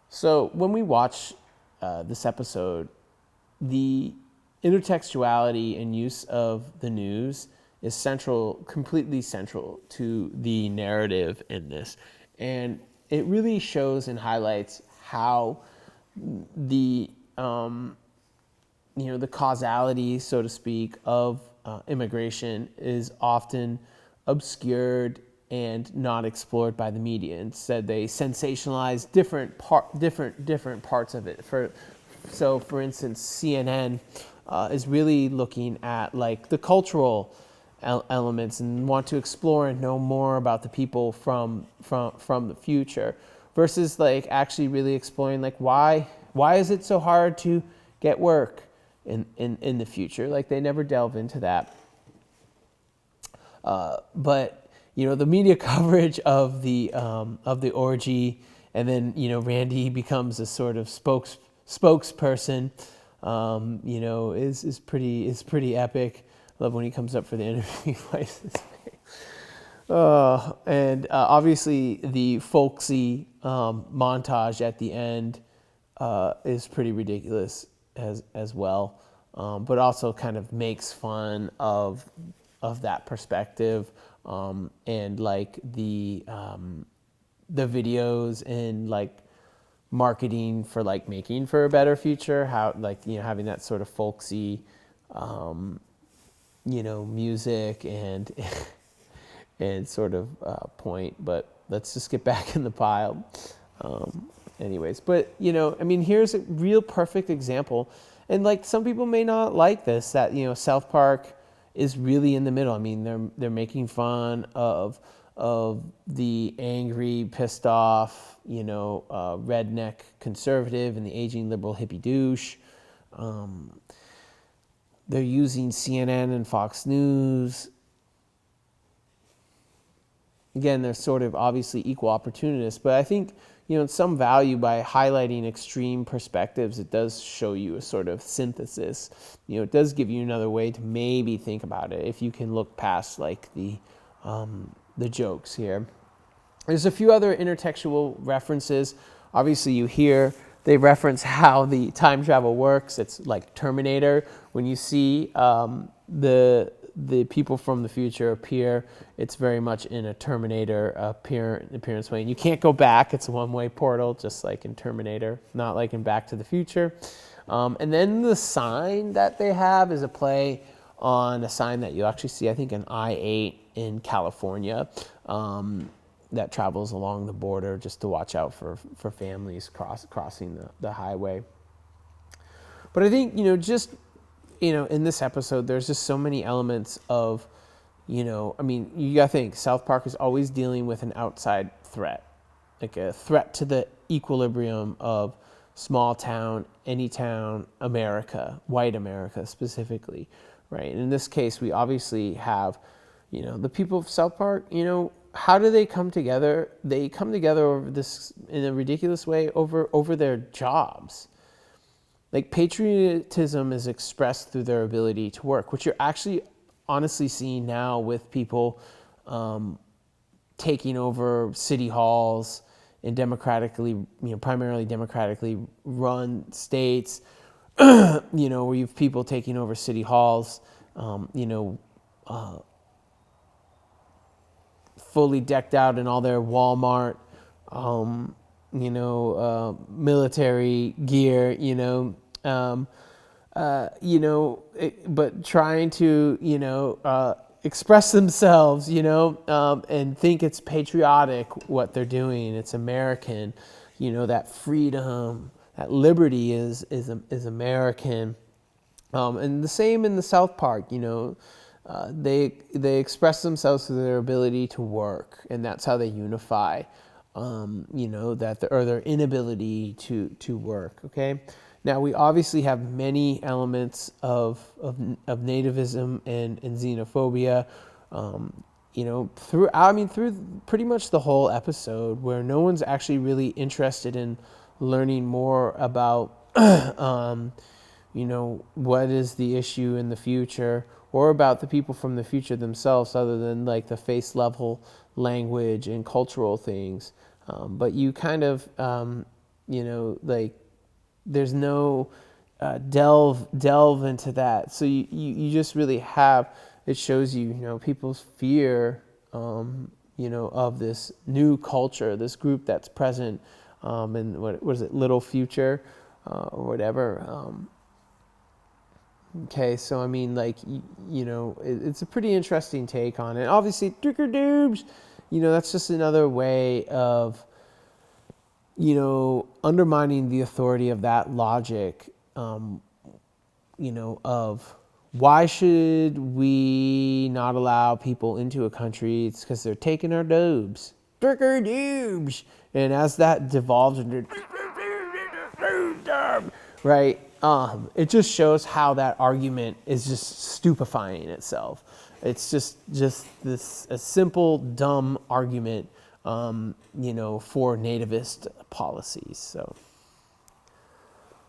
So when we watch this episode, the intertextuality and use of the news is central, completely central to the narrative in this. And it really shows and highlights how the the causality, so to speak, of immigration is often obscured and not explored by the media. Instead, they sensationalize different parts of it. For instance, CNN is really looking at like the cultural elements and want to explore and know more about the people from the future, versus like actually really exploring like why is it so hard to get work in the future. Like they never delve into that. But the media coverage of the orgy, and then Randy becomes a sort of spokesperson. Is pretty epic. I love when he comes up for the interview. And obviously the folksy montage at the end is pretty ridiculous as well, but also kind of makes fun of that perspective, and like the videos and like marketing for like making for a better future, how like having that sort of folksy music and and sort of point. But let's just get back in the pile. Anyways, but here's a real perfect example, and like some people may not like this, that South Park is really in the middle. I mean, they're making fun of the angry, pissed off, redneck conservative and the aging liberal hippie douche. They're using CNN and Fox News. Again, they're sort of obviously equal opportunists, but I think, some value by highlighting extreme perspectives, it does show you a sort of synthesis. It does give you another way to maybe think about it if you can look past like the jokes here. There's a few other intertextual references. Obviously, they reference how the time travel works. It's like Terminator. When you see the people from the future appear, it's very much in a Terminator appearance way. And you can't go back. It's a one-way portal, just like in Terminator, not like in Back to the Future. And then the sign that they have is a play on a sign that you actually see, I think, in I-8 in California, that travels along the border just to watch out for families crossing the highway. But I think, in this episode, there's just so many elements of, you gotta think, South Park is always dealing with an outside threat, like a threat to the equilibrium of small town, any town, America, white America specifically, right? And in this case, we obviously have, the people of South Park, how do they come together? They come together over this, in a ridiculous way, over their jobs. Like patriotism is expressed through their ability to work, which you're actually honestly seeing now with people taking over city halls in primarily democratically run states, where you have people taking over city halls, fully decked out in all their Walmart, military gear, but trying to, express themselves, and think it's patriotic what they're doing. It's American, that freedom, that liberty is American. And the same in the South Park, they express themselves through their ability to work, and that's how they unify. Their inability to work. Okay, now we obviously have many elements of nativism and xenophobia, through pretty much the whole episode, where no one's actually really interested in learning more about, what is the issue in the future, or about the people from the future themselves, other than like the face level language and cultural things. But you kind of, like there's no delve into that. So you just really have, it shows you, people's fear, of this new culture, this group that's present, and what was it, Little Future, or whatever. Okay, so I mean, like, it's a pretty interesting take on it. Obviously, Dicker Doobs, that's just another way of, undermining the authority of that logic, of why should we not allow people into a country? It's because they're taking our doobs. Dicker Doobs. And as that devolves into, right, it just shows how that argument is just stupefying itself. It's just this a simple, dumb argument, for nativist policies. So.